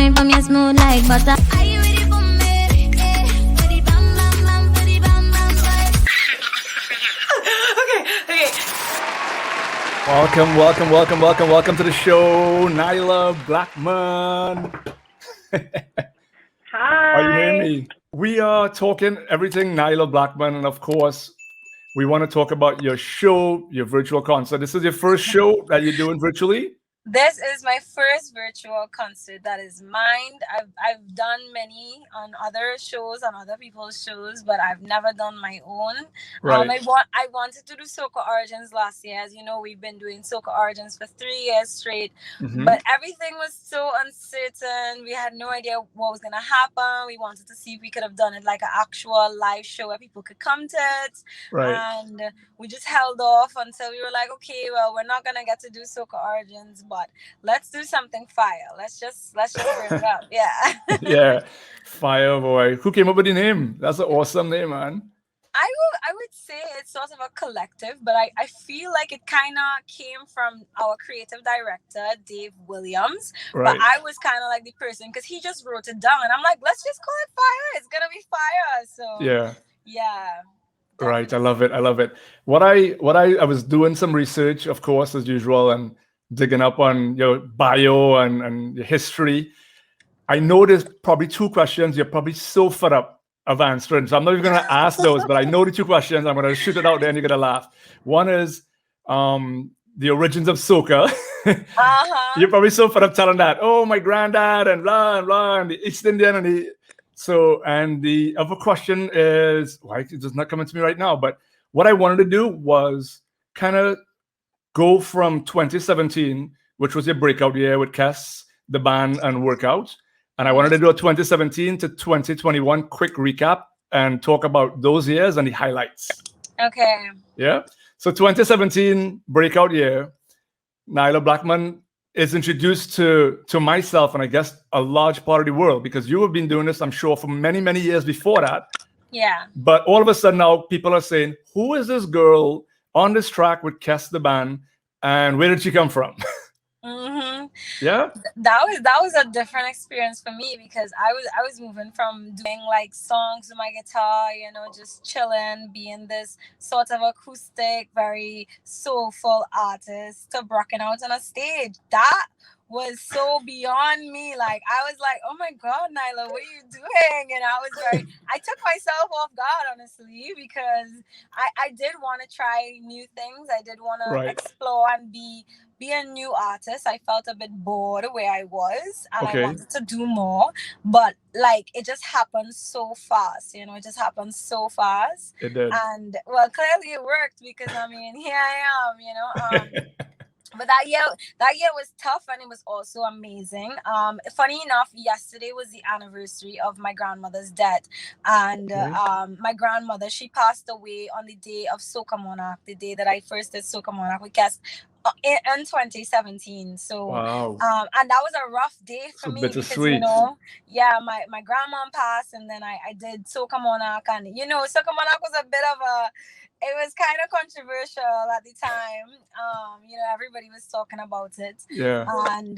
wine for me smooth like butter. Are you ready for me? For the bam bam bam, for the bam bam bam. Okay. Welcome to the show, Nailah Blackman. Hi. Are you hearing me? We are talking everything Nailah Blackman, and of course, we want to talk about your show, your virtual concert. This is your first show that you're doing virtually? This is my first virtual concert that is mine. I've done many on other shows, on other people's shows, but I've never done my own. Right. I wanted to do Sokah Origins last year. As you know, we've been doing Sokah Origins for 3 years straight, but everything was so uncertain. We had no idea what was gonna happen. We wanted to see if we could have done it like an actual live show where people could come to it, Right. and we just held off until we were like, okay, well, we're not gonna get to do Sokah Origins, but let's do something fire. Let's just bring it up. Yeah. Yeah. Fiah, boy. Who came up with the name? That's an awesome name, man. I would say it's sort of a collective, but I feel like it kind of came from our creative director, Dave Williams. Right. But I was kind of like the person, because he just wrote it down. And I'm like, let's just call it Fire. It's going to be Fire. So, yeah. Right. I love it. What I was doing some research, of course, as usual, and digging up on your bio and your history. I know there's probably 2 questions you're probably so fed up of answering. So I'm not even going to ask those, but I know the 2 questions. I'm going to shoot it out there and you're going to laugh. One is the origins of Sokah. You're probably so fed up telling that. Oh, my granddad and blah, and blah, and the East Indian and the... So, and the other question is, why it's just not coming to me right now, but what I wanted to do was kind of go from 2017, which was your breakout year with Kes, the band, and Workout. And I wanted to do a 2017 to 2021 quick recap and talk about those years and the highlights. Okay. Yeah. So 2017 breakout year, Nailah Blackman is introduced to myself and I guess a large part of the world, because you have been doing this, I'm sure, for many, many years before that. Yeah. But all of a sudden now people are saying, who is this girl on this track with Kes the band, and where did she come from? Yeah, that was a different experience for me, because I was moving from doing like songs with my guitar, just chilling, being this sort of acoustic, very soulful artist, to rocking out on a stage. That was so beyond me. Like, I was like, oh my God, Nailah, what are you doing? And I took myself off guard, honestly, because I did want to try new things. I did want to explore and be a new artist. I felt a bit bored where I was, and I wanted to do more, but like, it just happened so fast, it just happened so fast. It did. And well, clearly it worked, because I mean, here I am, But that year was tough, and it was also amazing. Funny enough, yesterday was the anniversary of my grandmother's death, and my grandmother, she passed away on the day of Sokah Monarch, the day that I first did Sokah Monarch with Kes in 2017. So wow. And that was a rough day for me, because my grandma passed, and then I did Sokah Monarch, and Sokah Monarch was a bit of it was kind of controversial at the time. Everybody was talking about it. Yeah. And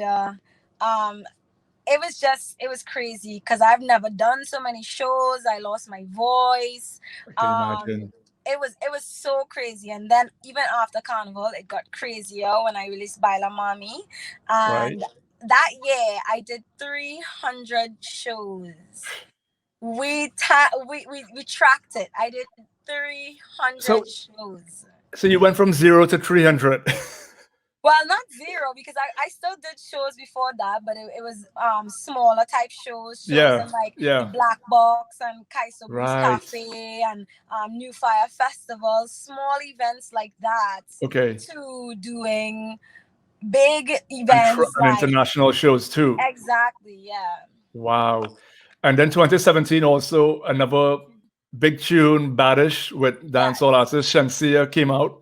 it was crazy, because I've never done so many shows. I lost my voice. I can imagine. It was so crazy. And then even after Carnival, it got crazier when I released Baila Mami. And that year I did 300 shows. We tracked it. I did 300 shows. So you went from 0 to 300. Well, not 0, because I still did shows before that, but it was smaller type shows in like the Black Box and Kaiso Cafe and New Fire Festival, small events like that. Okay. To doing big events and international shows too. Exactly. Yeah. Wow. And then 2017 also another big tune, Badishh, with dancehall artist Shansia came out.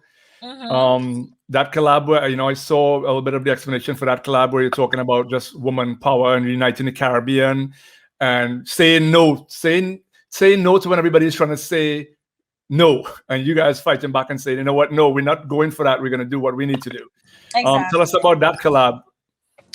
That collab where, I saw a little bit of the explanation for that collab where you're talking about just woman power and uniting the Caribbean and saying no to when everybody's trying to say no. And you guys fighting back and saying, you know what? No, we're not going for that. We're going to do what we need to do. Exactly. Tell us about that collab.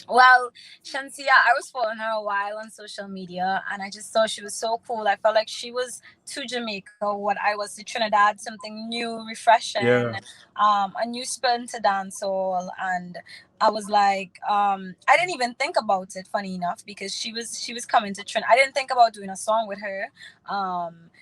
Well, Shansia, I was following her a while on social media, and I just thought she was so cool. I felt like she was to Jamaica what I was to Trinidad, something new, refreshing, Yeah. a new spin to dancehall. And I was like, I didn't even think about it, funny enough, because she was coming to Trinidad. I didn't think about doing a song with her.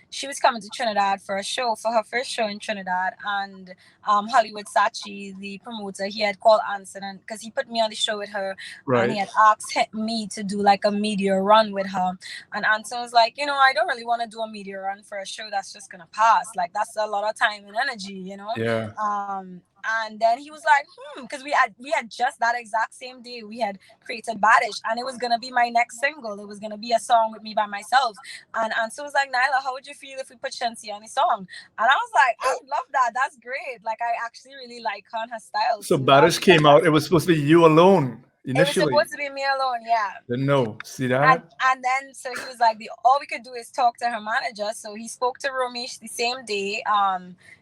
She was coming to Trinidad for a show, for her first show in Trinidad, and Hollywood Sachi, the promoter, he had called Anson, and because he put me on the show with her, and he Right. had asked me to do like a media run with her. And Anson was like, I don't really want to do a media run for a show that's just gonna pass. Like that's a lot of time and energy. Yeah. And then he was like, because we had just that exact same day we had created Badishh, and it was gonna be my next single. It was gonna be a song with me by myself. And Anson was like, Nailah, how would you feel if we put Shansi on the song? And I was like, I would love that. That's great. Like I actually really like her and her style So too. I Badishh was like, came out. It was supposed to be you alone it was initially. supposed to be me alone, yeah. Didn't know. See And that? and then so he was like, the all we could do is talk to her manager. So he spoke to Romesh the same day,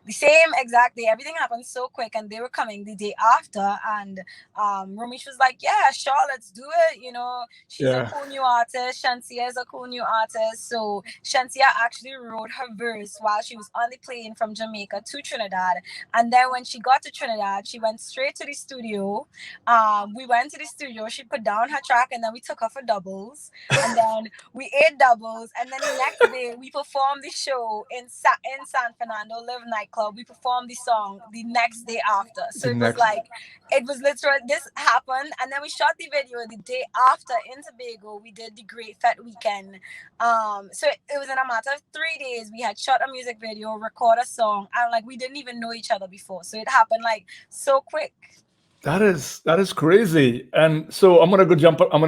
the same exact day. Everything happened so quick, and they were coming the day after. And Romesh was like, yeah, sure, let's do it. She's a Yeah. cool new artist. Shansia is a cool new artist. So Shansia actually wrote her verse while she was on the plane from Jamaica to Trinidad. And then when she got to Trinidad, she went straight to the studio. We went to the studio. She put down her track, and then we took her for doubles, and then we ate doubles, and then the next day we performed the show in San Fernando Live nightclub. We performed the song the next day after. So The it was next. like, it was literal. This happened, and then we shot the video the day after in Tobago. We did the Great Fete weekend. So it was in a matter of 3 days. We had shot a music video, record a song, and like we didn't even know each other before. So it happened like so quick. That is crazy. And so I'm gonna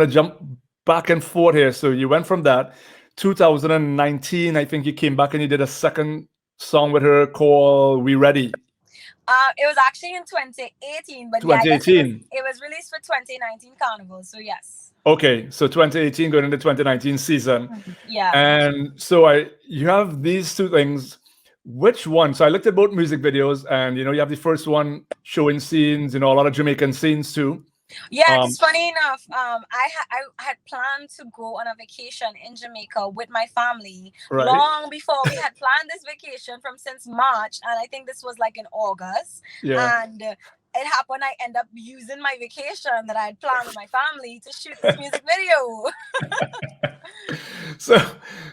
jump back and forth here. So you went from that 2019, I think you came back and you did a second song with her called We Ready. It was actually in 2018, but yeah, I guess 2018. it was released for 2019 Carnival. So yes. Okay, so 2018 going into 2019 season. Yeah. And so you have these two things. Which one? So I looked at both music videos, and you have the first one showing scenes, a lot of Jamaican scenes too. Yeah, it's funny enough. I had planned to go on a vacation in Jamaica with my family Right. long before. We had planned this vacation from since March, and I think this was like in August. Yeah. And it happened. I end up using my vacation that I had planned with my family to shoot this music video.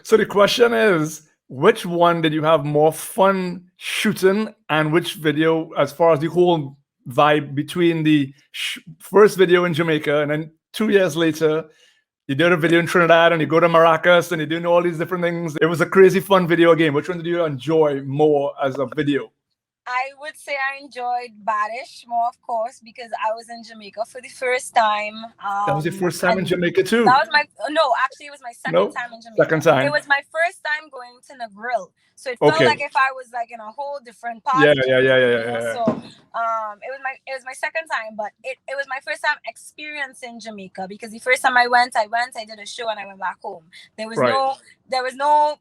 So the question is, which one did you have more fun shooting, and which video, as far as the whole vibe between the first video in Jamaica and then 2 years later you did a video in Trinidad and you go to Maracas and you're doing all these different things? It was a crazy fun video again. Which one did you enjoy more as a video? I would say I enjoyed Badishh more, of course, because I was in Jamaica for the first time. That was your first time in Jamaica too? That was it was my second time in Jamaica. Second time. It was my first time going to Negril. So it felt like if I was like in a whole different part. Yeah. So it was my second time, but it was my first time experiencing Jamaica, because the first time I did a show and I went back home. There was no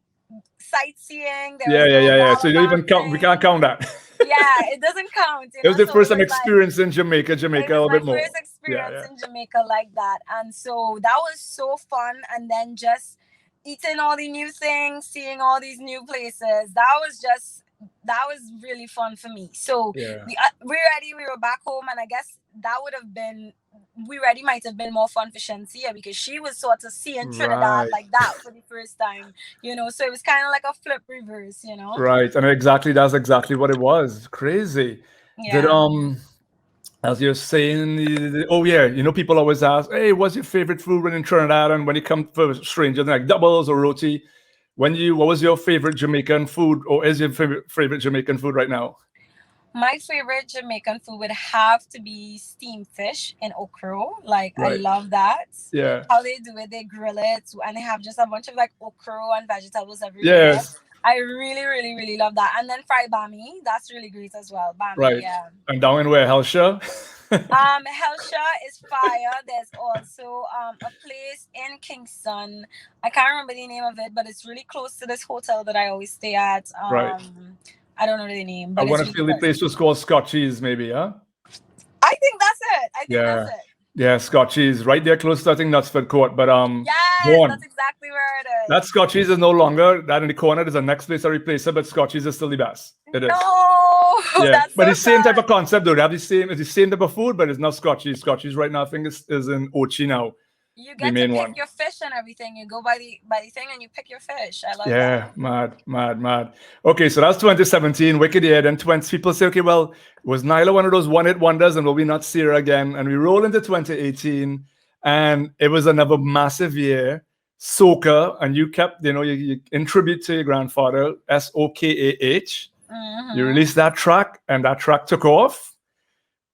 sightseeing. Yeah. So you don't even count. We can't count that. Yeah, it doesn't count. It was the first time experience in Jamaica a little bit more. First experience in Jamaica like that, and so that was so fun. And then just eating all the new things, seeing all these new places. That was really fun for me. So we were back home, and I guess that would have been. We Ready might have been more fun for Shansia, because she was sort of seeing Trinidad like that for the first time, so it was kind of like a flip reverse, Right. And that's exactly what it was. Crazy. Yeah. That, as you're saying, people always ask, hey, what's your favorite food when in Trinidad? And when you come for strangers, like doubles or roti, what was your favorite Jamaican food, or is your favorite Jamaican food right now? My favorite Jamaican food would have to be steamed fish in okra. Like, I love that. Yeah. How they do it, they grill it, and they have just a bunch of like okra and vegetables everywhere. Yes. I really, really, really love that. And then fried bami, that's really great as well. Bami, yeah. And down in where, Helsha? Helsha is Fiah. There's also a place in Kingston. I can't remember the name of it, but it's really close to this hotel that I always stay at. I don't know the name. But I want to feel the place was called Scotchies, maybe, huh? I think that's it. That's it. Yeah, Scotchies, right there close to, I think, Knutsford Court. But Yes, go that's on. exactly where it That is. Scotchies is no longer that in the corner. There's a next place I replace it, but Scotchies is still the best. It is. No, Yeah, that's but so the same type sad. of concept though. They have the same type of food, but it's not Scotchies. Scotchies right now, I think is in Ochi now, You the get to main pick one. your fish and everything. You go by the thing and you pick your fish. I love that. Yeah, mad, mad, mad. Okay, so that's 2017, wicked year. Then 20 people say, okay, well, was Nailah one of those one-hit wonders, and will we not see her again? And we roll into 2018, and it was another massive year. Soca, and you kept, you in tribute to your grandfather, Sokah. You Mm-hmm. released that track, and that track took off.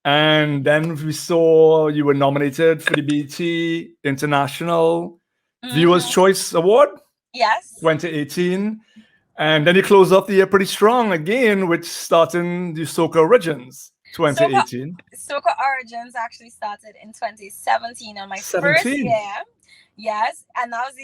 And then we saw you were nominated for the BT International Viewers' Mm-hmm. Choice Award Yes. 2018. And then you close off the year pretty strong again with starting the Soca Origins Soca 2018. Soca Origins actually started in 2017 on my first 17. year. Yes, and that was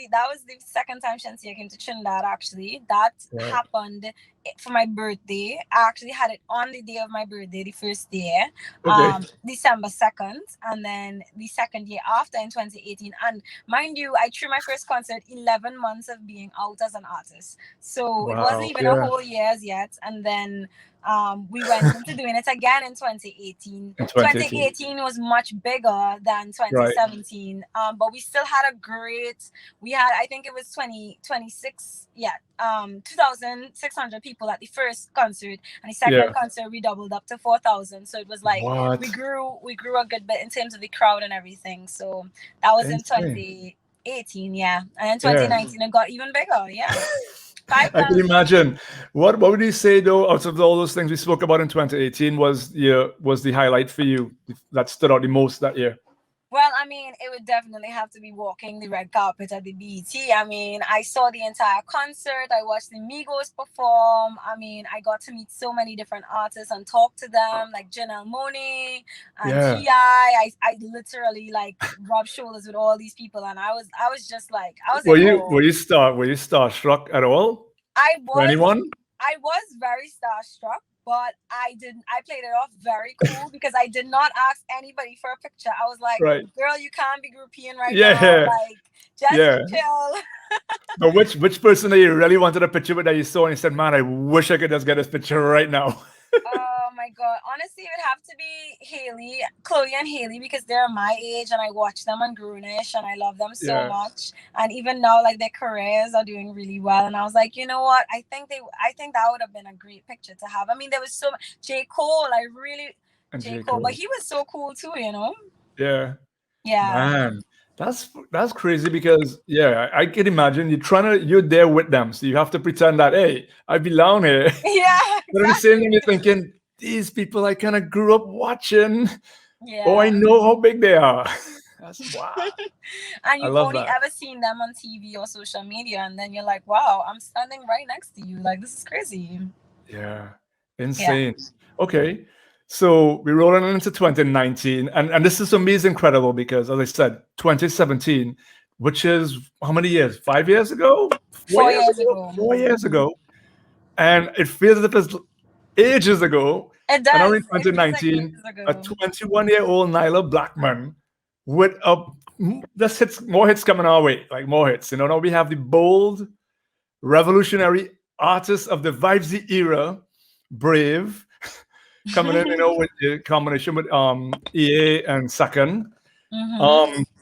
the second time Shantia came to Trinidad. Actually, that Right. happened for my birthday. I actually had it on the day of my birthday, the first year, Okay. December 2nd, and then the second year after in 2018. And mind you, I threw my first concert 11 months of being out as an artist, so it wasn't Wow. even a Yeah. whole year as yet. And then we went into doing it again in 2018. In 2018. 2018 was much bigger than Right. 2017, but we still had a great. We had, I think it was 26, yeah, 2,600 people at the first concert, and the second Yeah. concert we doubled up to 4,000. So it was like What? we grew a good bit in terms of the crowd and everything. So that was in Insane. 2018, yeah, and in Yeah. 2019 it got even bigger, yeah. I can 5,000. imagine. What would you say though, out of all those things we spoke about in 2018, was the highlight for you that stood out the most that year? Well, I mean, it would definitely have to be walking the red carpet at the BET. I mean, I saw the entire concert. I watched the Migos perform. I mean, I got to meet so many different artists and talk to them, like Janelle Monáe and Yeah. Fiah. I literally like rubbed shoulders with all these people, and I was just like, I was Were in you awe. were you starstruck at all? I For was anyone? I was very starstruck, but I played it off very cool because I did not ask anybody for a picture. I was like, Right. girl, you can't be groupieing right now. Yeah. Like, just Yeah. chill. But which person that you really wanted a picture with that you saw and you said, man, I wish I could just get this picture right now? Oh my god. Honestly, it would have to be Chloe and Haley, because they're my age and I watch them on Grunish and I love them so Yeah. much. And even now, like, their careers are doing really well. And I was like, you know what? I think that would have been a great picture to have. I mean, there was so much. J. Cole, And J. J. Cole, but Cole. he was so cool too, you know? Yeah. Yeah. Man, that's crazy because yeah, I can imagine you're there with them, so you have to pretend that hey, I belong here. Yeah. But at the same time, you're thinking these people I kind of grew up watching. Yeah. Oh, I know how big they are. That's wow. And you've love only that. ever seen them on TV or social media, and then you're like, wow, I'm standing right next to you. Like, this is crazy. Yeah, insane. Okay, so we're rolling into 2019, and this is for me is incredible because, as I said, 2017, which is how many years? 5 years ago? 4 years ago. 4 years ago, and it feels as if it's ages ago. It does. And now in It feels like 2019, ages a ago. 21-year-old Nailah Blackman with just more hits coming our way, like more hits. Now we have the bold, revolutionary artist of the Vibesy era, Brave, coming in, with the combination with EA and Second.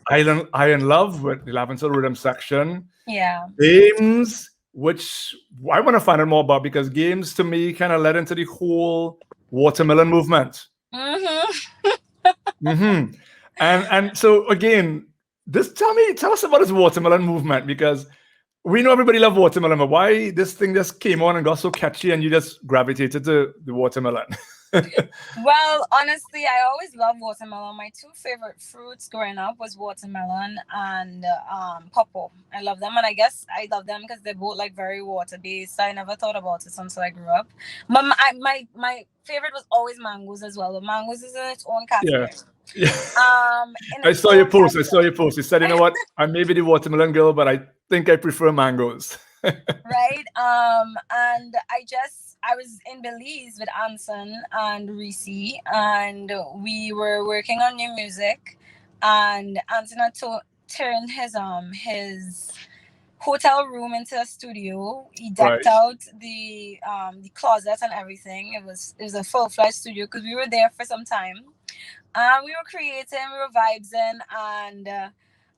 Iron Love with the Lavender Rhythm section. Yeah. Games, which I want to find out more about because Games to me kind of led into the whole watermelon movement. And so again, tell us about this watermelon movement because we know everybody love watermelon, but why this thing just came on and got so catchy and you just gravitated to the watermelon? Well, honestly, I always love watermelon. My two favorite fruits growing up was watermelon and pawpaw. I love them, and I guess I love them because they're both like very water based. I never thought about it until I grew up. But my favorite was always mangoes as well. But mangoes is in its own category. Yeah. In I its saw your own post. category. You said, you know what? I may be the watermelon girl, but I think I prefer mangoes. Right. And I was in Belize with Anson and Reese, and we were working on new music. and Anthony turned his hotel room into a studio. He decked Right. out the closet and everything. It was a full-fledged studio because we were there for some time. We were creating, we were vibing, and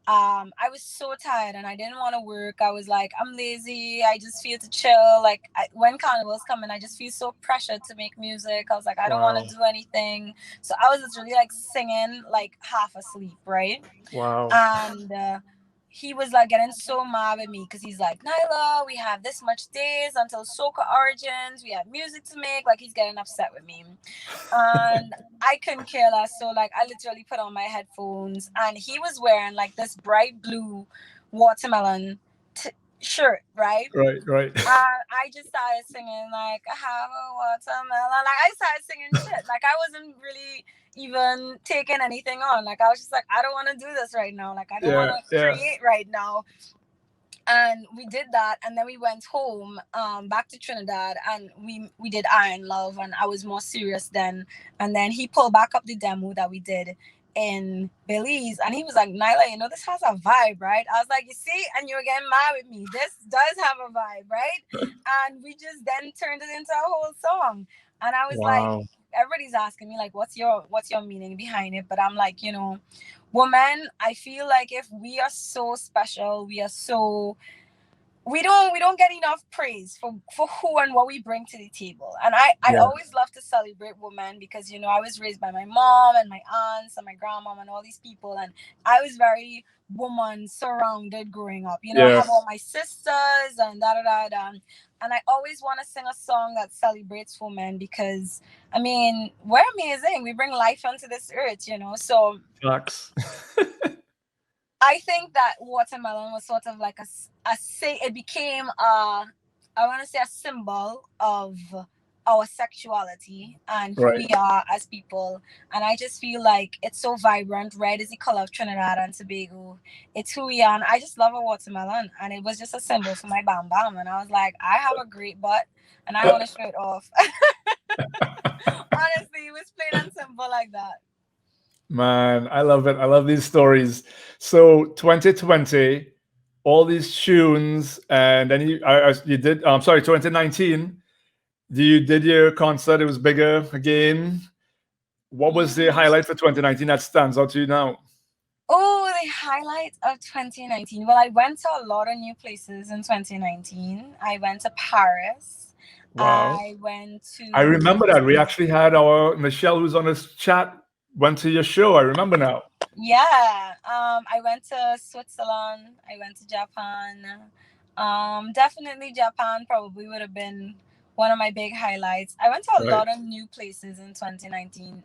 I was so tired and I didn't want to work. I was like, I'm lazy. I just feel to chill. Like when Carnival's coming, I just feel so pressured to make music. I was like, I don't want Wow. to do anything. So I was literally like singing like half asleep, right? Wow. And he was like getting so mad at me because he's like, Nailah, we have this much days until Soca Origins. We have music to make. Like he's getting upset with me. And I couldn't care less. So like I literally put on my headphones and he was wearing like this bright blue watermelon shirt, right? Right. I just started singing like I have a watermelon. Like I started singing shit. Like I wasn't really even taking anything on. Like I was just like, I don't want to do this right now. Like I don't want to Yeah. create right now. And we did that, and then we went home, back to Trinidad, and we did Iron Love, and I was more serious then. And then he pulled back up the demo that we did in Belize, and he was like, Nailah, you know, this has a vibe, right? I was like, you see, and you're getting mad with me. This does have a vibe, right? And we just then turned it into a whole song. And I was like, Wow. everybody's asking me like, what's your meaning behind it? But I'm like, you know, woman, I feel like if we are so special, we don't get enough praise for who and what we bring to the table. And I Yeah. always love to celebrate women because, you know, I was raised by my mom and my aunts and my grandmom and all these people, and I was very woman surrounded growing up. You know, I have all my sisters and da da da da. And I always want to sing a song that celebrates women because, I mean, we're amazing. We bring life onto this earth, you know. So Facts. I think that watermelon was sort of like it became I want to say a symbol of our sexuality and who we are as people. And I just feel like it's so vibrant. Red is the color of Trinidad and Tobago. It's who we are. And I just love a watermelon. And it was just a symbol for my bam bam. And I was like, I have a great butt and I want to show it off. Honestly, it was plain and simple like that. Man, I love it. I love these stories. So 2020, all these tunes, and then you did. I'm sorry, 2019. You did your concert. It was bigger again. What was the highlight for 2019 that stands out to you now? Oh, the highlight of 2019. Well, I went to a lot of new places in 2019. I went to Paris. Wow. I went to. I remember that. We actually had our Michelle, who's on this chat, went to your show. I remember now. Yeah. I went to Switzerland. I went to Japan. Definitely Japan probably would have been one of my big highlights. I went to a lot of new places in 2019.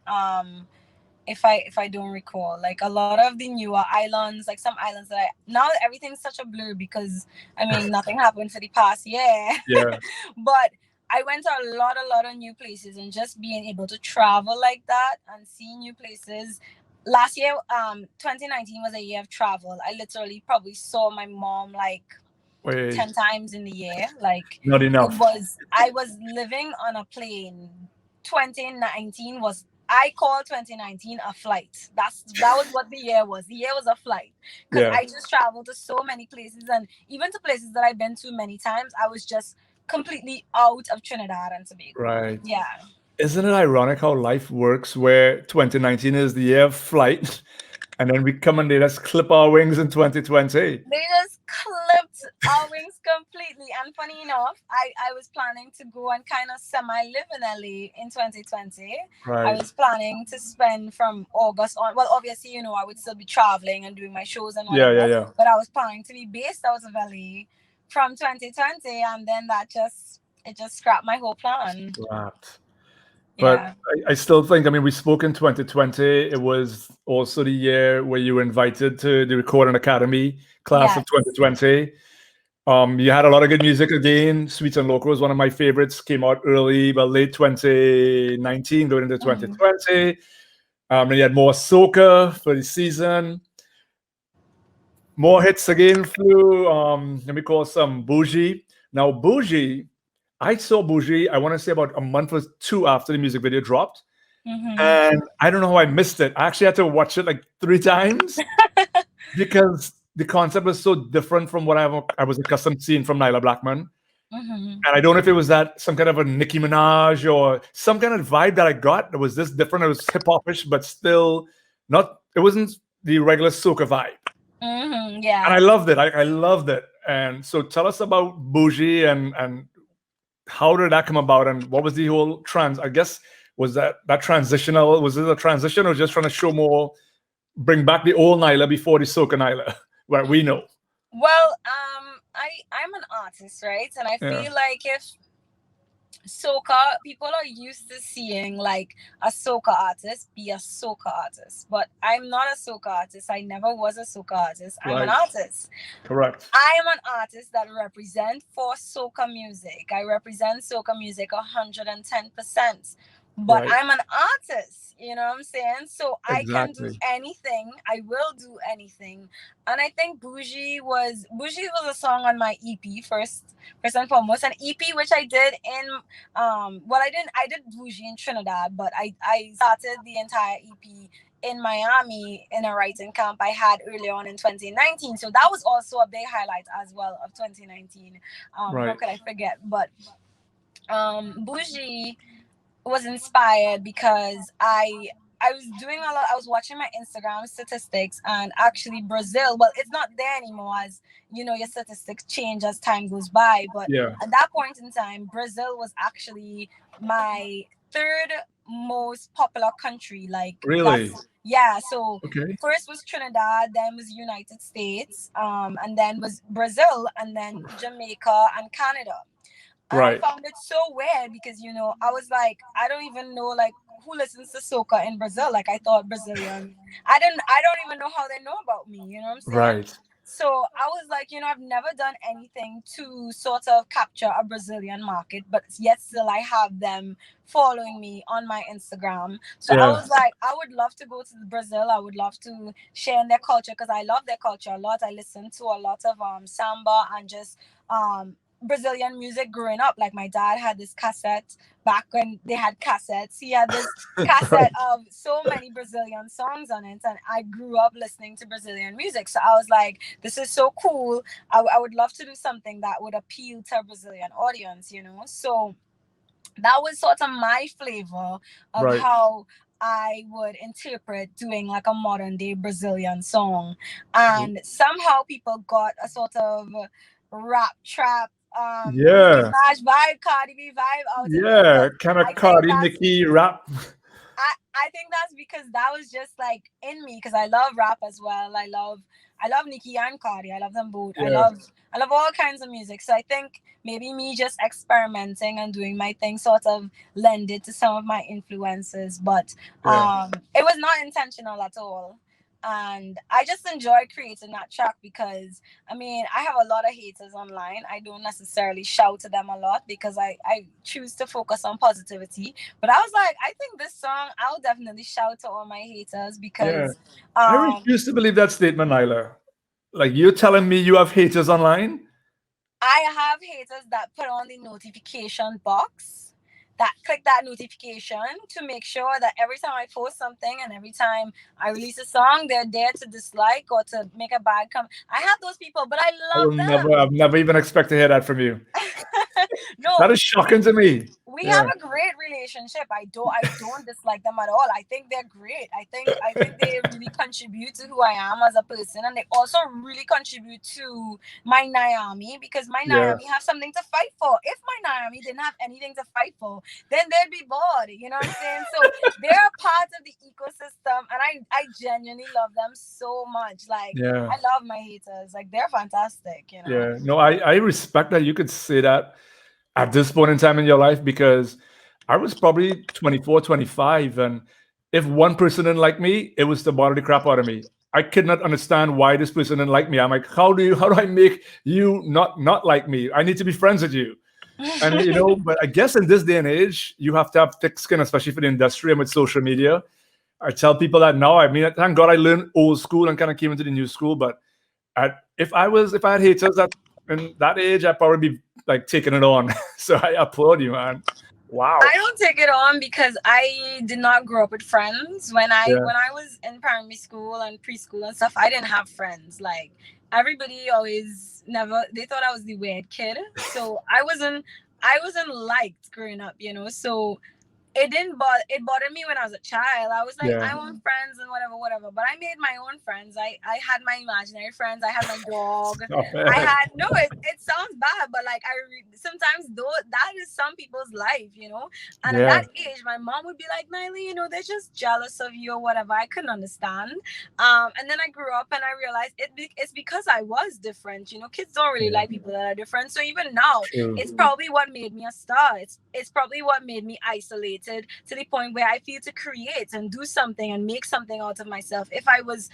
If I don't recall, like a lot of the newer islands, like some islands that now everything's such a blur because I mean nothing happened for the past year. Yeah. But I went to a lot of new places, and just being able to travel like that and see new places. Last year, 2019 was a year of travel. I literally probably saw my mom like 10 times in the year. Like not enough. I was living on a plane. 2019 was, I call 2019 a flight. That was what the year was. The year was a flight because I just traveled to so many places, and even to places that I've been to many times, I was just completely out of Trinidad and Tobago. Right. Yeah. Isn't it ironic how life works where 2019 is the year of flight and then we come and they just clip our wings in 2020? They just clipped our wings completely. And funny enough, I was planning to go and kind of semi-live in LA in 2020. Right. I was planning to spend from August on. Well, obviously, you know, I would still be traveling and doing my shows and whatever. Yeah. But I was planning to be based out of LA from 2020. And then it just scrapped my whole plan. Right. But I still think, I mean, we spoke in 2020. It was also the year where you were invited to the Recording Academy class of 2020. You had a lot of good music again. Sweets and Loco was one of my favorites. Came out early, but late 2019, going into 2020. And you had more soca for the season. More hits again flew. Let me call some Bougie. Now, Bougie, I saw Bougie, I want to say about a month or two after the music video dropped. And I don't know how I missed it. I actually had to watch it like 3 times because the concept was so different from what I was accustomed to seeing from Nailah Blackman. And I don't know if it was that some kind of a Nicki Minaj or some kind of vibe that I got that was this different. It was hip hopish, but still not. It wasn't the regular soca vibe. Yeah. And I loved it. I loved it. And so tell us about Bougie and how did that come about and what was the whole I guess was that transitional? Was it a transition or just trying to show more, bring back the old Nailah before the soca Nailah, where we know? Well, I'm an artist, right? And I feel like if soca, people are used to seeing like a soca artist be a soca artist, but I'm not a soca artist. I never was a soca artist. I'm an artist. Correct. I am an artist that represent for soca music. I represent soca music 110%. But I'm an artist, you know what I'm saying? So I can do anything. I will do anything. And I think Bougie was a song on my EP first and foremost. An EP which I did in I did Bougie in Trinidad, but I started the entire EP in Miami in a writing camp I had earlier on in 2019. So that was also a big highlight as well of 2019. How could I forget? But Bougie was inspired because I was doing a lot. I was watching my Instagram statistics, and actually Brazil, well, it's not there anymore, as you know, your statistics change as time goes by. But at that point in time, Brazil was actually my third most popular country. Like, really? So first was Trinidad, then was United States, and then was Brazil, and then Jamaica and Canada. And I found it so weird because, you know, I was like, I don't even know like who listens to soca in Brazil. Like I thought Brazilian. I don't even know how they know about me, you know what I'm saying? Right. So I was like, you know, I've never done anything to sort of capture a Brazilian market, but yet still I have them following me on my Instagram. So I was like, I would love to go to Brazil. I would love to share in their culture because I love their culture a lot. I listen to a lot of samba and just Brazilian music growing up. Like my dad had this cassette back when they had cassettes. He had this cassette of so many Brazilian songs on it, and I grew up listening to Brazilian music. So I was like, this is so cool. I would love to do something that would appeal to a Brazilian audience, you know. So that was sort of my flavor of how I would interpret doing like a modern day Brazilian song. And somehow people got a sort of rap trap Minaj vibe, Cardi B vibe out of it. Kind of Cardi, Nicki rap. I think that's because that was just like in me because I love rap as well. I love Nicki and Cardi. I love them both. I love all kinds of music. So I think maybe me just experimenting and doing my thing sort of lended to some of my influences, but it was not intentional at all. And I just enjoy creating that track because, I mean, I have a lot of haters online. I don't necessarily shout to them a lot because I choose to focus on positivity. But I was like, I think this song, I'll definitely shout to all my haters because... I refuse to believe that statement, Nailah. Like, you're telling me you have haters online? I have haters that put on the notification box, that click that notification to make sure that every time I post something and every time I release a song, they're there to dislike or to make a bad comment. I have those people, but I love them. I've never even expected to hear that from you. No, that is shocking to me. We have a great relationship. I don't dislike them at all. I think they're great. I think they really contribute to who I am as a person, and they also really contribute to my Miami because my Miami have something to fight for. If my Miami didn't have anything to fight for, then they'd be bored. You know what I'm saying? So they're a part of the ecosystem, and I genuinely love them so much. Like I love my haters. Like they're fantastic. You know? Yeah. No, I respect that you could say that at this point in time in your life because I was probably 24, 25. And if one person didn't like me, it was to bother the crap out of me. I could not understand why this person didn't like me. I'm like, how do I make you not like me? I need to be friends with you. And, you know, but I guess in this day and age, you have to have thick skin, especially for the industry and with social media. I tell people that now. I mean, thank God I learned old school and kind of came into the new school. But if I had haters in that age, I'd probably be like taking it on. So I applaud you, man. Wow. I don't take it on because I did not grow up with friends. Yeah. When I was in primary school and preschool and stuff, I didn't have friends. Like everybody always never they thought I was the weird kid. So I wasn't liked growing up, you know. So it bothered me when I was a child. I was like, Yeah. I want friends and whatever. But I made my own friends. I had my imaginary friends. I had my dog. Stop I it. had no. It sounds bad, but like sometimes though that is some people's life, you know. And at Yeah. that age, my mom would be like, Nailah, you know, they're just jealous of you or whatever. I couldn't understand. And then I grew up and I realized it's because I was different. You know, kids don't really Yeah. like people that are different. So even now, True. it's probably what made me a star. It's probably what made me isolated to the point where I feel to create and do something and make something out of myself. If I was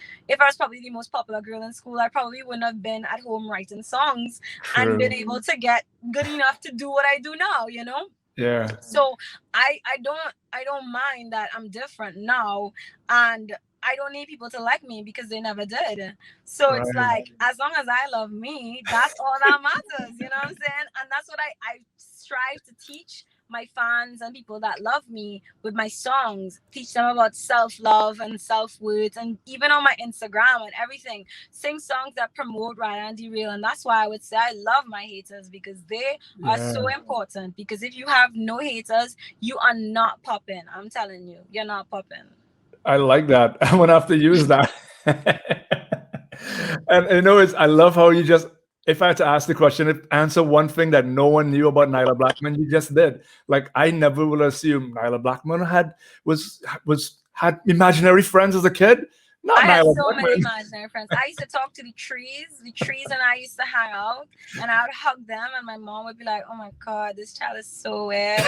probably the most popular girl in school, I probably wouldn't have been at home writing songs and been True. able to get good enough to do what I do now, you know? Yeah. So I don't mind that I'm different now, and I don't need people to like me because they never did. So it's Right. like as long as I love me, that's all that matters. You know what I'm saying? And that's what I strive to teach my fans and people that love me with my songs. Teach them about self-love and self-worth, and even on my Instagram and everything. Sing songs that promote rather than derail. And that's why I would say I love my haters, because they are Yeah. so important. Because if you have no haters, you are not popping. I'm telling you, you're not popping. I like that. I'm gonna have to use that. And you know, I love how you just, if I had to ask the question, if answer one thing that no one knew about Nailah Blackman, you just did. Like I never would assume Nailah Blackman had imaginary friends as a kid. Not I had Nailah so many Blackman. imaginary friends. I used to talk to the trees, and I used to hang out, and I would hug them, and my mom would be like, "Oh my god, this child is so weird."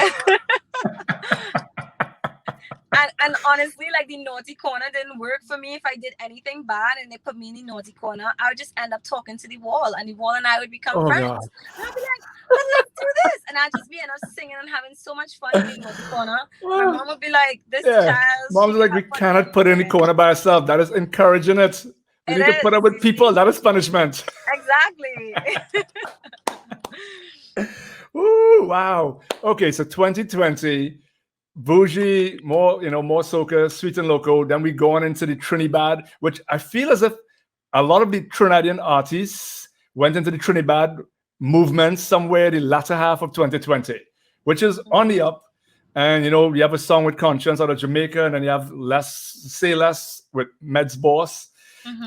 And honestly, like the naughty corner didn't work for me. If I did anything bad and they put me in the naughty corner, I would just end up talking to the wall, and the wall and I would become Oh friends. God. And I'd be like, let's do this. And I'd just be end up singing and having so much fun in the naughty corner. My Well, mom would be like, this yeah. child, she Mom's can like, we have fun cannot put her in the anywhere. corner by herself. That is encouraging it. We It need to put her is. with people. That is punishment. Exactly. Ooh, wow. Okay, so 2020, bougie, more, more soca, sweet and local. Then we go on into the Trinidad, which I feel as if a lot of the Trinidadian artists went into the Trinidad movement somewhere the latter half of 2020, which is on the up. And you have a song with Conscience out of Jamaica, and then you have Say Less with Meds Boss,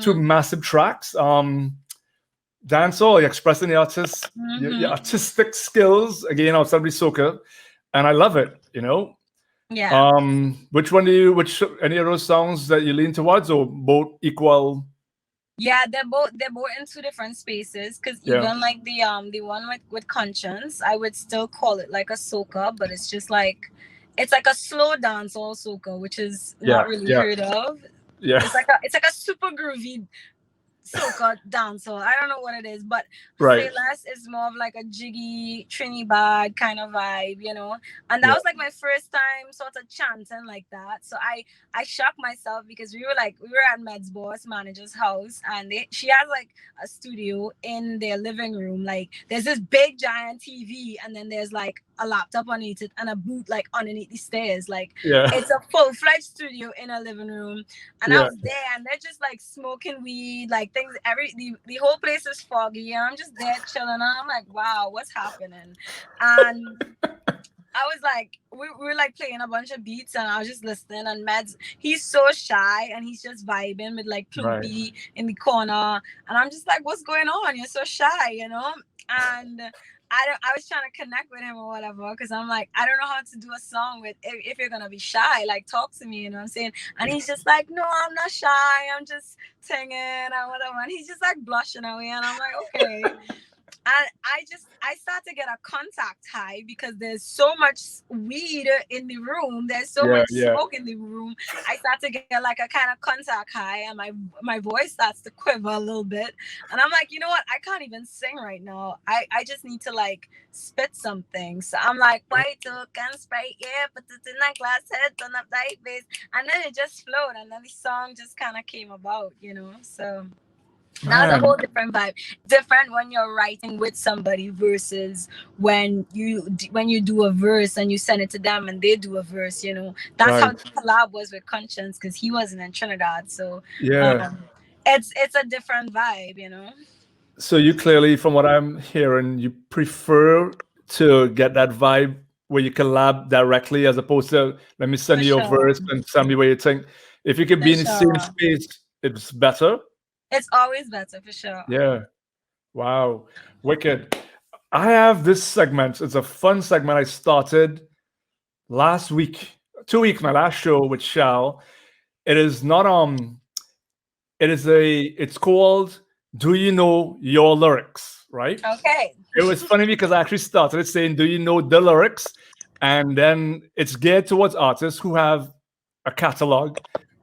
two massive tracks. Dancehall, you're expressing your artistic skills again outside of the soca, and I love it. Yeah. Which any of those songs that you lean towards, or both equal? Yeah, they're both in two different spaces. Because Yeah. even like the one with Conscience, I would still call it like a soca, but it's just like it's like a slow dancehall soca, which is not really heard of. Yeah. It's like a super groovy soca dancehall. I don't know what it is, but Right. Say Less is more of like a jiggy Trinidad kind of vibe, And that was like my first time sort of chanting like that. So I shocked myself because we were at Med's boss manager's house, and she has like a studio in their living room. Like there's this big giant TV, and then there's like a laptop underneath it and a booth like underneath the stairs. Like it's a full-fledged studio in a living room. And I was there, and they're just like smoking weed, like things. The whole place is foggy, and I'm just there chilling. And I'm like, wow, what's happening? And I was like, we were like playing a bunch of beats, and I was just listening. And Mads, he's so shy, and he's just vibing with like Plumpy in the corner. And I'm just like, what's going on? You're so shy, And I was trying to connect with him or whatever, because I'm like, I don't know how to do a song with if you're gonna be shy, like talk to me, you know what I'm saying? And he's just like, no, I'm not shy, I'm just singing and whatever. And he's just like blushing away, and I'm like, okay. And I start to get a contact high because there's so much weed in the room. There's so much smoke in the room. I start to get like a kind of contact high, and my voice starts to quiver a little bit. And I'm like, you know what? I can't even sing right now. I just need to like spit something. So I'm like, white took and Sprite, yeah, put it in my glass head, turn up that bass. And then it just flowed, and then the song just kind of came about, So Now it's a Man. whole different vibe. Different when you're writing with somebody versus when you do a verse and you send it to them and they do a verse. You know, that's how Right. the collab was with Conscience because he wasn't in Trinidad. So Yeah. it's a different vibe. You know. So you clearly, from what I'm hearing, you prefer to get that vibe where you collab directly as opposed to let me send For you your sure. verse and send me what you think. If you could For be in the same sure. space, it's better. It's always better for sure. Yeah. Wow. Wicked. I have this segment. It's a fun segment I started last week, 2 weeks, my last show with Shal. It is not it's called Do You Know Your Lyrics, right? Okay. It was funny because I actually started it saying, Do you know the lyrics? And then it's geared towards artists who have a catalog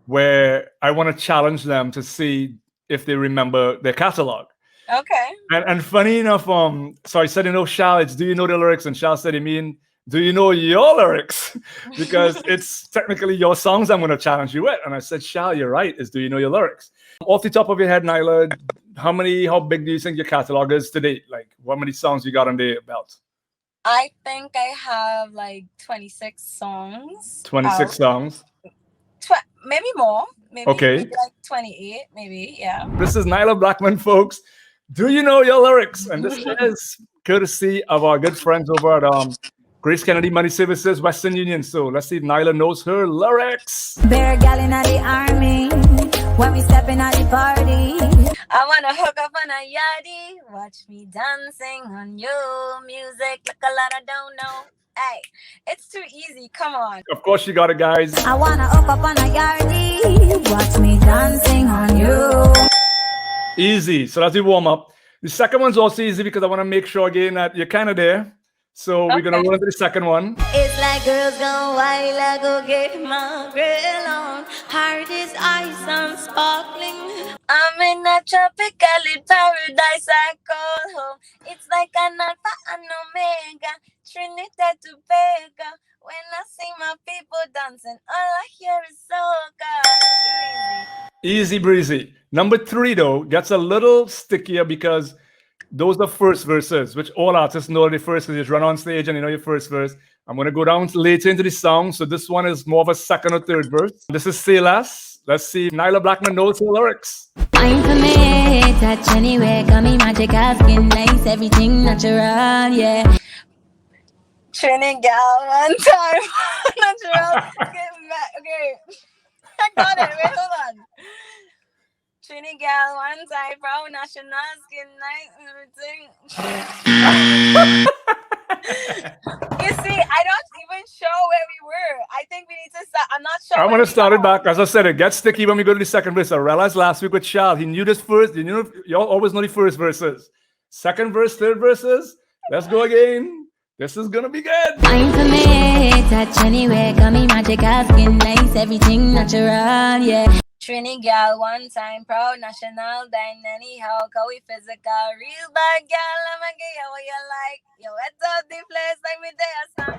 where I want to challenge them to see if they remember their catalog. Okay. And funny enough, so I said, Shal, it's Do You Know the Lyrics? And Shal said, do you know your lyrics? Because it's technically your songs I'm going to challenge you with. And I said, Shal, you're right. It's Do You Know Your Lyrics? Off the top of your head, Nailah, how big do you think your catalog is to date? Like, how many songs you got on the belt? I think I have like 26 songs. 26 songs. Maybe more. Maybe, Okay. maybe like 28, maybe, yeah. This is Nailah Blackman, folks. Do you know your lyrics? And this is courtesy of our good friends over at Grace Kennedy Money Services, Western Union. So let's see if Nailah knows her lyrics. Bear gal in the army when we step in at the party. I wanna hook up on a yardie, watch me dancing on you. Music like a lot I don't know. Hey, it's too easy. Come on. Of course, you got it, guys. I wanna hook up on a yardie, watch me dancing on you. Easy. So that's the warm up. The second one's also easy because I want to make sure again that you're kind of there. So we're gonna roll into the second one. It's like girls gone wild, I go get my grill on. Heart is ice and sparkling. I'm in a tropical paradise I call home. It's like an alpha and omega, Trinidad to Tobago. When I see my people dancing, all I hear is soca. Easy breezy. Number 3 though gets a little stickier because those are first verses, which all artists know the first because you just run on stage and you know your first verse. I'm going to go down later into the song. So this one is more of a second or third verse. This is Say Less. Let's see if Nailah Blackman knows her lyrics. I'm for me, touch anywhere, got me magic, skin nice, everything natural, yeah. Trini Gyal one time. Natural. Okay. I got it. Wait, hold on. Trini Gyal one time. Proud national skin nice everything. You see, I don't even show where we were. I think we need to start. I'm not sure. I'm going to start it back. As I said, it gets sticky when we go to the second verse. I realized last week with Shal, he knew this first. You all always know the first verses. Second verse, third verses. Let's go again. This is going to be good. I'm for me, touch anywhere, got me magic, skin nice, everything natural, yeah. Trini Gyal one time. Proud national dine anyhow. Cause we physical. Real bad girl. I'ma get you what you like. You wet up the place like me there some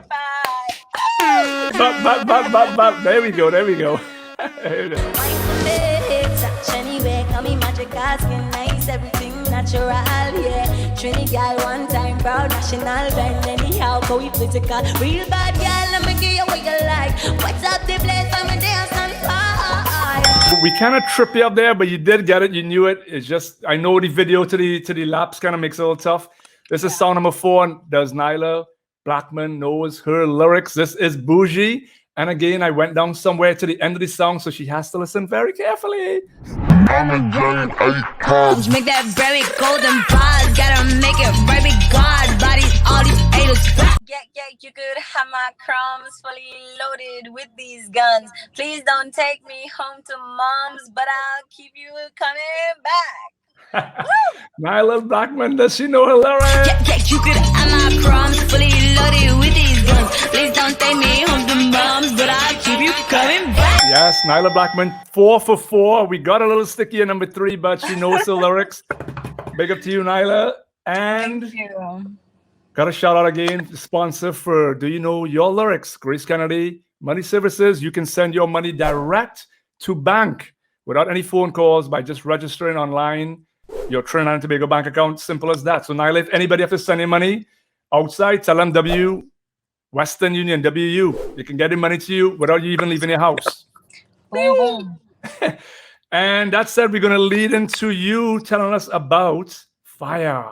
fire. There we go. There we go. I'm for me, touch anywhere, got me magic, skin nice, everything natural, yeah. Trini Gyal one time, proud national dine anyhow, cause we physical. Real bad girl, I'ma get you what you like. What's up the place like me there some fire. We kind of trip you up there, but you did get it. You knew it. It's just, I know the video to the laps kind of makes it a little tough. This is song number 4. Does Nailah Blackman knows her lyrics? This is Bougie. And again, I went down somewhere to the end of the song, so she has to listen very carefully. I'm enjoying 8 cards. Make that very golden bars, gotta make it very big God. Bodies, all these haters. Yeah, you could have my crumbs fully loaded with these guns. Please don't take me home to mom's, but I'll keep you coming back. Nailah Blackman, does she know her lyrics? Yeah, you could have my crumbs fully loaded with these guns. Please don't take me home to mom's, but I'll keep you coming back. Yes, Nailah Blackman, 4 for 4. We got a little sticky at number 3, but she knows the lyrics. Big up to you, Nailah. And Thank you. got a shout out again, sponsor for Do You Know Your Lyrics? Grace Kennedy Money Services. You can send your money direct to bank without any phone calls by just registering online your Trinidad and Tobago bank account. Simple as that. So Nailah, if anybody have to send you money outside, tell them Western Union, WU. You can get the money to you without you even leaving your house. Boom, boom. And that said, we're going to lead into you telling us about Fiah.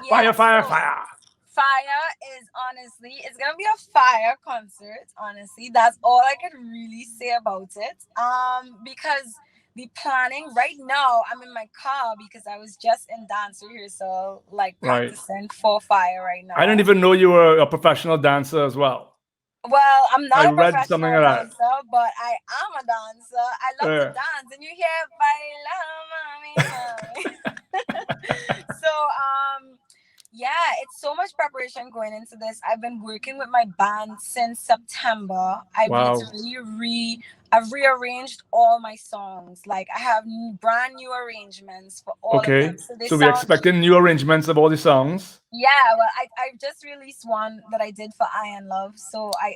Fiah! Fiah. Fiah is honestly, it's gonna be a fire concert. Honestly, that's all I can really say about it. Because the planning right now, I'm in my car because I was just in dance rehearsal, like practicing for Fiah right now. I didn't even know you were a professional dancer as well. Well, I'm not I a read professional something like that. dancer, but I am a dancer. I love to dance, and you hear baila, mami. So, yeah, it's so much preparation going into this. I've been working with my band since September. I've I've rearranged all my songs. Like I have brand new arrangements for all of them. So we're expecting new arrangements of all the songs. Yeah, well, I just released one that I did for I and Love. So I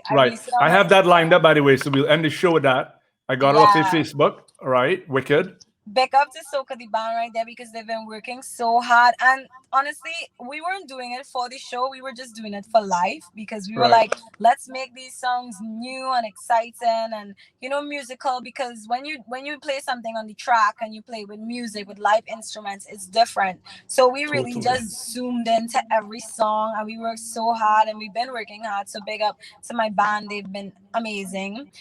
have that lined up, by the way. So we'll end the show with that. I got it off your Facebook. All right, wicked. Big up to Sokah the band right there because they've been working so hard. And honestly, we weren't doing it for the show. We were just doing it for life because we were like, let's make these songs new and exciting and musical. Because when you play something on the track and you play with music with live instruments, it's different. So we really just zoomed into every song and we worked so hard and we've been working hard. So big up to my band. They've been amazing.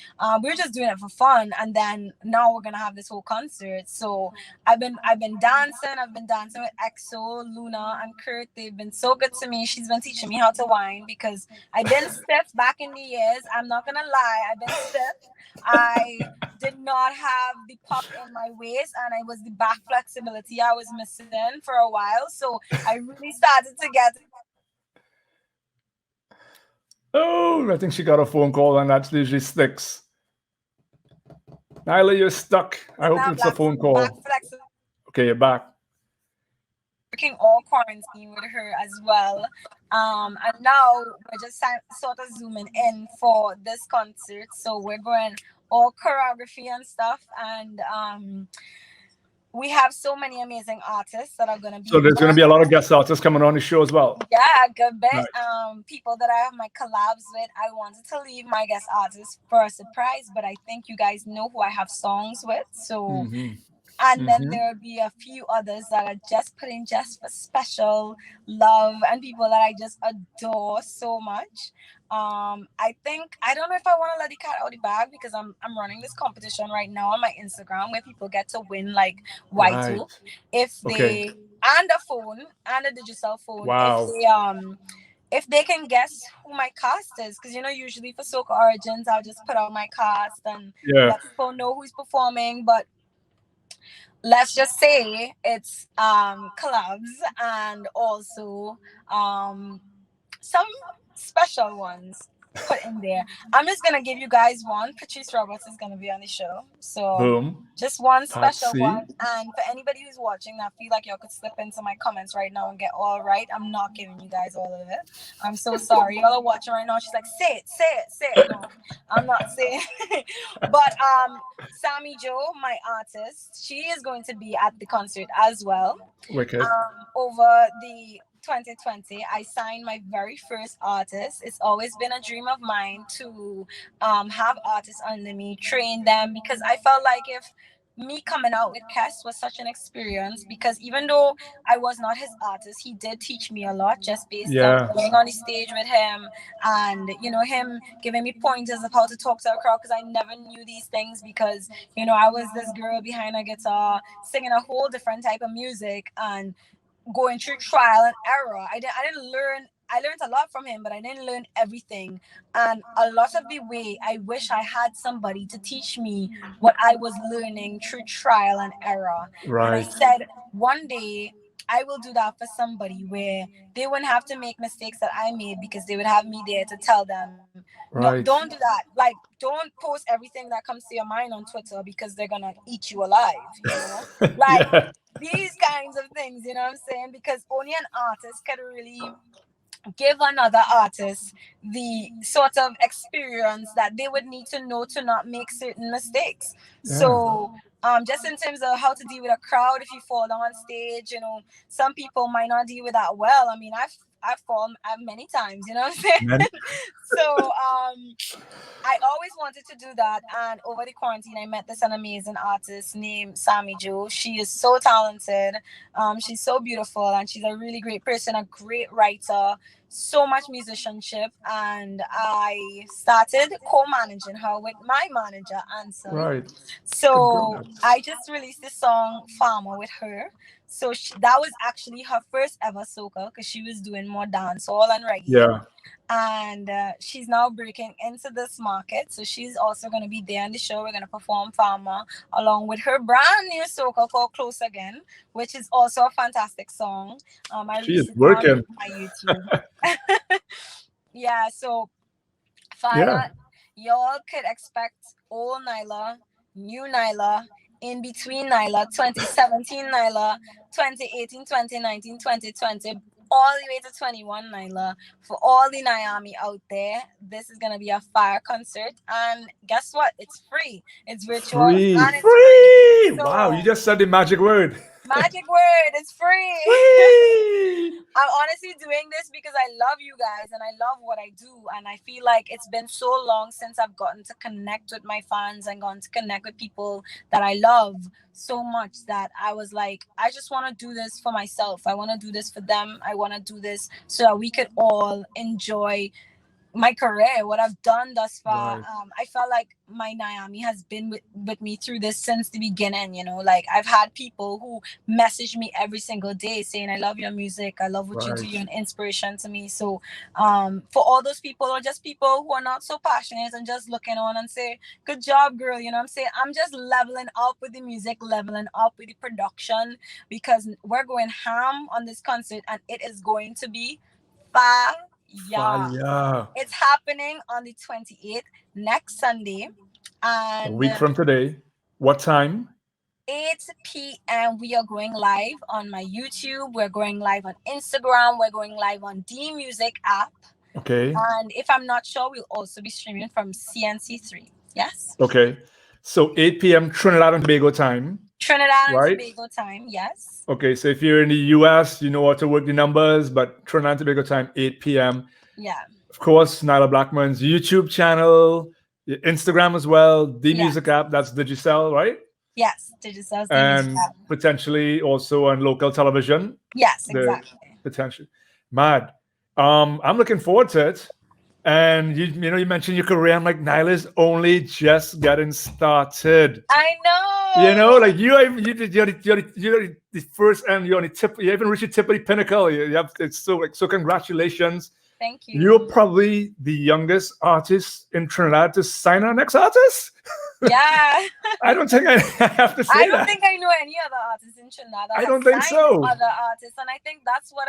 We're just doing it for fun, and then now we're gonna have this whole concert. So I've been dancing. I've been dancing with EXO, Luna, and Kurt. They've been so good to me. She's been teaching me how to whine because I've been stiff back in the years. I'm not gonna lie. I've been stiff. I did not have the pop in my waist, and it was the back flexibility I was missing for a while. So I really started to get. Oh, I think she got a phone call, and that usually sticks. Nailah, you're stuck. I hope it's a phone call. Okay, you're back. Working all quarantine with her as well. And now we're just sort of zooming in for this concert. So we're going all choreography and stuff. And we have so many amazing artists that are going to be. So there's going to be a lot of guest artists coming on the show as well. Yeah, a good bit. Nice. People that I have my collabs with. I wanted to leave my guest artists for a surprise, but I think you guys know who I have songs with. So, and then there'll be a few others that are just put in just for special love and people that I just adore so much. I don't know if I want to let the cat out of the bag because I'm running this competition right now on my Instagram where people get to win like Y2 if they and a phone and a digital phone if they can guess who my cast is, because usually for Sokah Origins I'll just put out my cast and let people know who's performing, but let's just say it's collabs and also some special ones put in there. I'm just gonna give you guys one. Patrice Roberts is gonna be on the show, so just one special one. And for anybody who's watching that feel like y'all could slip into my comments right now and get all right, I'm not giving you guys all of it. I'm so sorry. Y'all are watching right now. She's like, say it. No, I'm not saying it. But Sammy Joe, my artist, she is going to be at the concert as well. Wicked. Over the 2020, I signed my very first artist. It's always been a dream of mine to have artists under me, train them, because I felt like if me coming out with Kes was such an experience, because even though I was not his artist, he did teach me a lot just based on going on the stage with him and him giving me pointers of how to talk to a crowd, because I never knew these things because I was this girl behind a guitar singing a whole different type of music and going through trial and error. I learned a lot from him, but I didn't learn everything. And a lot of the way, I wish I had somebody to teach me what I was learning through trial and error. Right. And I said, one day, I will do that for somebody where they wouldn't have to make mistakes that I made because they would have me there to tell them, no, don't do that. Like, don't post everything that comes to your mind on Twitter because they're going to eat you alive, Like, these kinds of things, you know what I'm saying? Because only an artist can really give another artist the sort of experience that they would need to know to not make certain mistakes. So just in terms of how to deal with a crowd if you fall on stage. Some people might not deal with that well. I mean, I've fallen many times, you know what I'm saying? So I always wanted to do that, and over the quarantine I met this an amazing artist named Sammy Jo. She is so talented, she's so beautiful, and she's a really great person, a great writer, so much musicianship, and I started co-managing her with my manager Anson. Right. So I just released this song Farmer with her. So that was actually her first ever soca, because she was doing more dancehall and reggae. Yeah. And she's now breaking into this market. So she's also going to be there on the show. We're going to perform Farmer along with her brand new soca called Close Again, which is also a fantastic song. I She is released it working. on my YouTube. Yeah, so Fiah, y'all could expect old Nailah, new Nailah, in between Nailah, 2017 Nailah, 2018, 2019, 2020, all the way to 21 Nailah. For all the Miami out there, this is going to be a fire concert. And guess what? It's free. It's virtual. Free. And it's free. So, wow, you just said the magic word. Magic word. It's free. Free. I'm honestly doing this because I love you guys and I love what I do. And I feel like it's been so long since I've gotten to connect with my fans and gotten to connect with people that I love so much, that I was like, I just want to do this for myself. I want to do this for them. I want to do this so that we could all enjoy my career, what I've done thus far. Right. I felt like my Miami has been with me through this since the beginning. Like I've had people who message me every single day saying, I love your music, I love what you do, you're an inspiration to me. So for all those people, or just people who are not so passionate and just looking on and say, good job, girl, I'm saying, I'm just leveling up with the music, leveling up with the production, because we're going ham on this concert and it is going to be fire. Fire. It's happening on the 28th, next Sunday. And a week from today. What time? 8 p.m. we are going live on my YouTube. We're going live on Instagram. We're going live on D Music app. Okay. And if I'm not sure, we'll also be streaming from CNC3. Yes. Okay. So 8 p.m. Trinidad and Tobago time. Trinidad and Tobago time, yes. Okay, so if you're in the US, you know how to work the numbers, but Trinidad and Tobago time, 8 p.m. Yeah. Of course, Nailah Blackman's YouTube channel, your Instagram as well, the music app, that's Digicel, right? Yes, Digicel. And potentially also on local television. Yes, exactly. Potentially. Mad. I'm looking forward to it. And you mentioned your career. I'm like, Nailah's only just getting started. I know. Like you're the first, and you're on the tip. You haven't reached the tip of the pinnacle. It's so congratulations. Thank you. You're probably the youngest artist in Trinidad to sign our next artist. Yeah. I don't think I have to say that. I don't think I know any other artists in Trinidad. I don't think so. Other artists, and I think that's what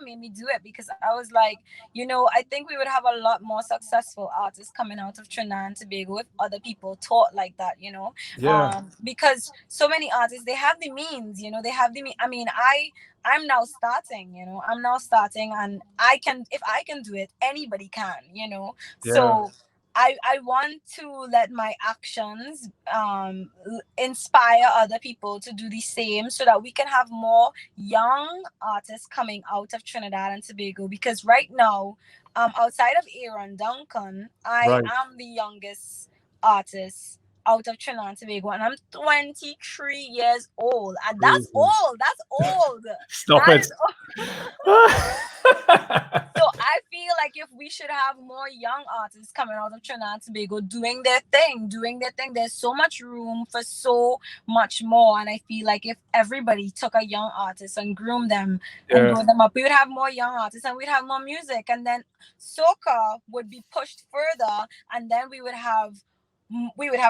made me do it, because I was like, I think we would have a lot more successful artists coming out of Trinidad and Tobago if other people taught like that, Yeah. Because so many artists, they have the means, they have the means. I mean, I'm now starting, and if I can do it, anybody can, Yeah. So I want to let my actions inspire other people to do the same, so that we can have more young artists coming out of Trinidad and Tobago. Because right now, outside of Aaron Duncan, I am the youngest artist out of Trinidad and Tobago, and I'm 23 years old, and that's old. Stop it. So I feel like if we should have more young artists coming out of Trinidad and Tobago doing their thing, there's so much room for so much more. And I feel like if everybody took a young artist and groomed them and grow them up, we would have more young artists and we'd have more music, and then soca would be pushed further, and then we would have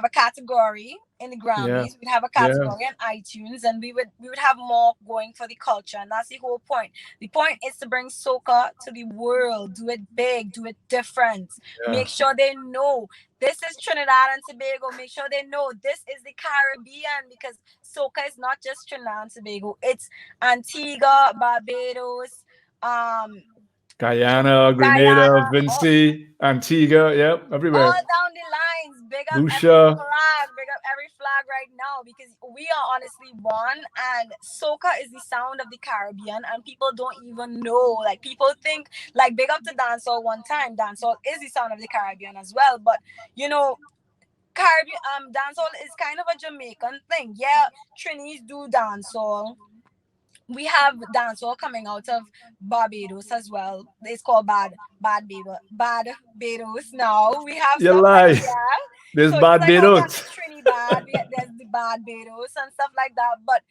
a category in the Grammys. We'd have a category on iTunes, and we would have more going for the culture. And that's the whole point. The point is to bring soca to the world. Do it big, do it different. Make sure they know this is Trinidad and Tobago. Make sure they know this is the Caribbean, because soca is not just Trinidad and Tobago. It's Antigua, Barbados, Guyana, Grenada, Vinci, Antigua, everywhere. All down the lines. Big up Lucia. every flag, big up every flag right now because we are honestly one, and soca is the sound of the Caribbean, and people don't even know. Like people think, like big up to dancehall one time. Dancehall is the sound of the Caribbean as well, but you know, Caribbean dancehall is kind of a Jamaican thing. Yeah, Trinis do dancehall. We have dancehall coming out of Barbados as well. It's called Bad Barbados now. We have You stuff like lie. that. There's So it's bad like how we have Beirut. the Trinidad, there's the Barbados and stuff like that. But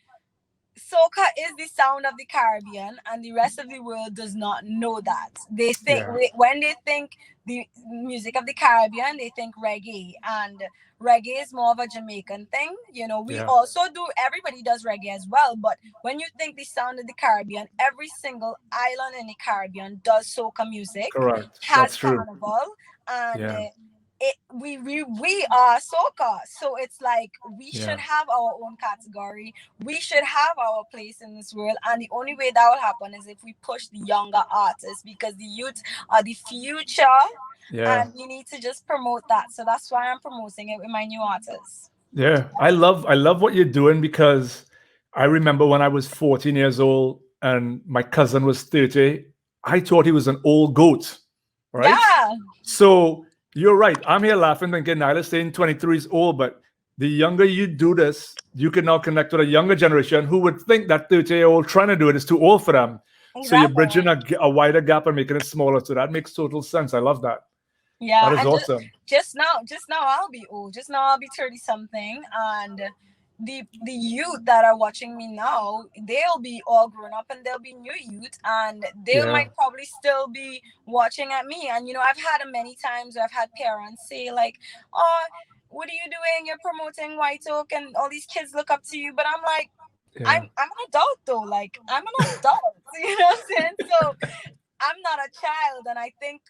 soca is the sound of the Caribbean, and the rest of the world does not know that. They think Yeah. when they think the music of the Caribbean, they think reggae, and reggae is more of a Jamaican thing. You know, we Yeah. also do. Everybody does reggae as well, but when you think the sound of the Caribbean, every single island in the Caribbean does soca music, Correct. has That's true. carnival, and Yeah. we are soca, so it's like we Yeah. should have our own category. We should have our place in this world, and the only way that will happen is if we push the younger artists, because the youth are the future, Yeah. and we need to just promote that. So that's why I'm promoting it with my new artists. Yeah. I love what you're doing because I remember when I was 14 years old and my cousin was 30, I thought he was an old goat. Right? Yeah, So you're right. I'm here laughing thinking Nailah saying 23 is old, but the younger you do this, you can now connect with a younger generation who would think that 30-year-old trying to do it is too old for them. So you're bridging a wider gap and making it smaller. So that makes total sense. I love that. yeah. That is And awesome. just now I'll be old. Just now I'll be 30 something, and the youth that are watching me now, they'll be all grown up, and they'll be new youth, and they Yeah. might probably still be watching at me. And you know, I've had many times where I've had parents say like, "Oh, what are you doing? You're promoting White Oak, and all these kids look up to you." But I'm like, Yeah. I'm an adult though. Like I'm an adult. You know what I'm saying? So I'm not a child, and I think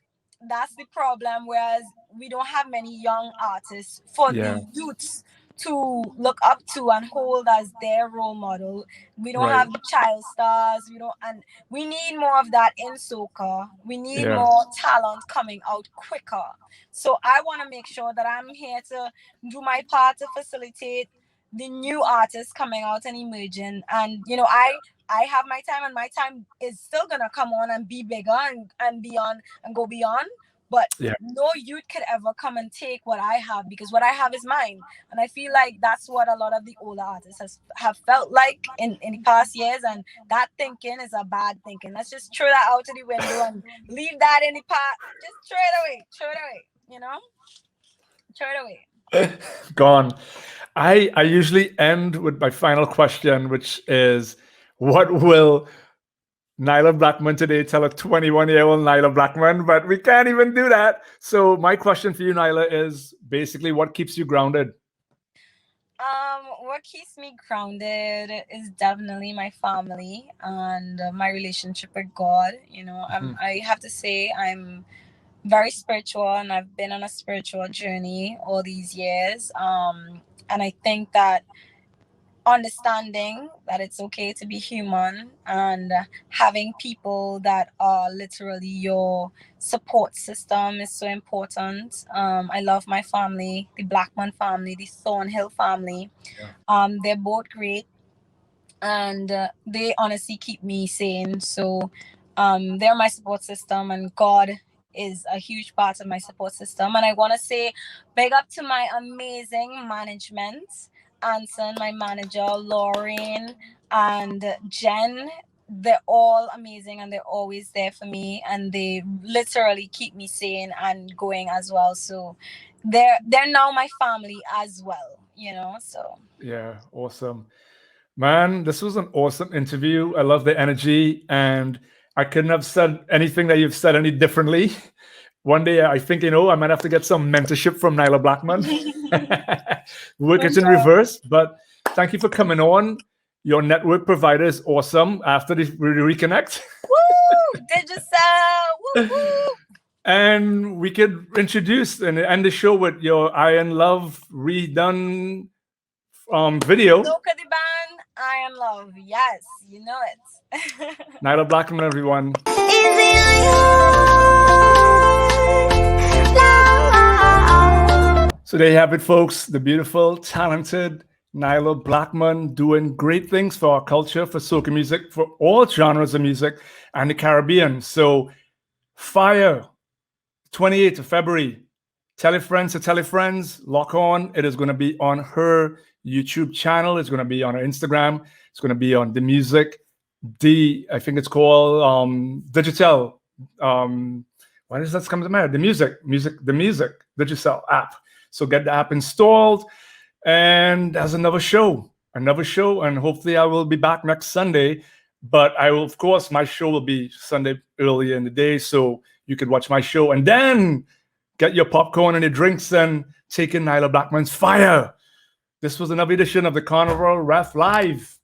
that's the problem. Whereas we don't have many young artists for Yeah. the youths to look up to and hold as their role model. We don't Right. have the child stars. We don't, and we need more of that in soca. We need Yeah. more talent coming out quicker. So I want to make sure that I'm here to do my part to facilitate the new artists coming out and emerging. And you know, I have my time, and my time is still gonna come on and be bigger and beyond and go beyond. But Yeah. no youth could ever come and take what I have, because what I have is mine. And I feel like that's what a lot of the older artists have felt like in the past years. And that thinking is a bad thinking. Let's just throw that out to the window and leave that in the past. Just throw it away, you know? Throw it away. Gone. I usually end with my final question, which is, what will Nailah Blackman today tell a 21-year-old Nailah Blackman? But we can't even do that. So my question for you, Nailah, is basically what keeps you grounded? What keeps me grounded is definitely my family and my relationship with God. You know, I have to say I'm very spiritual, and I've been on a spiritual journey all these years. And I think that understanding that it's okay to be human, and having people that are literally your support system is so important. I love my family, the Blackman family, the Thornhill family. They're both great, and they honestly keep me sane. So they're my support system, and God is a huge part of my support system. And I want to say big up to my amazing management, Anson, my manager, Lauren, and Jen. They're all amazing, and they're always there for me, and they literally keep me sane and going as well. So they're now my family as well, you know. So Yeah, awesome. Man, this was an awesome interview. I love the energy, and I couldn't have said anything that you've said any differently. One day, I think, I might have to get some mentorship from Nailah Blackman. Work it in reverse. But thank you for coming on. Your network provider is awesome after we reconnect. woo! Digicel! Woo woo! And we could introduce and end the show with your Iron Love redone video. Soca the band, Iron Love. Yes, you know it. Nailah Blackman, everyone. So there you have it, folks. The beautiful, talented Nailah Blackman doing great things for our culture, for soca music, for all genres of music, and the Caribbean. So Fiah, 28th of February. Tell your friends to tell your friends. Lock on. It is going to be on her YouTube channel. It's going to be on her Instagram. It's going to be on the music. I think it's called Digital. Why does that come to mind? The music Digital app. So get the app installed. And there's another show, and hopefully I will be back next Sunday. But I will, of course, my show will be Sunday early in the day, so you could watch my show and then get your popcorn and your drinks and take in Nailah Blackman's Fiah. This was another edition of the Carnival Ref Live.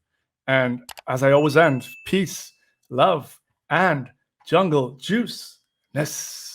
And as I always end, peace, love, and jungle juice-ness.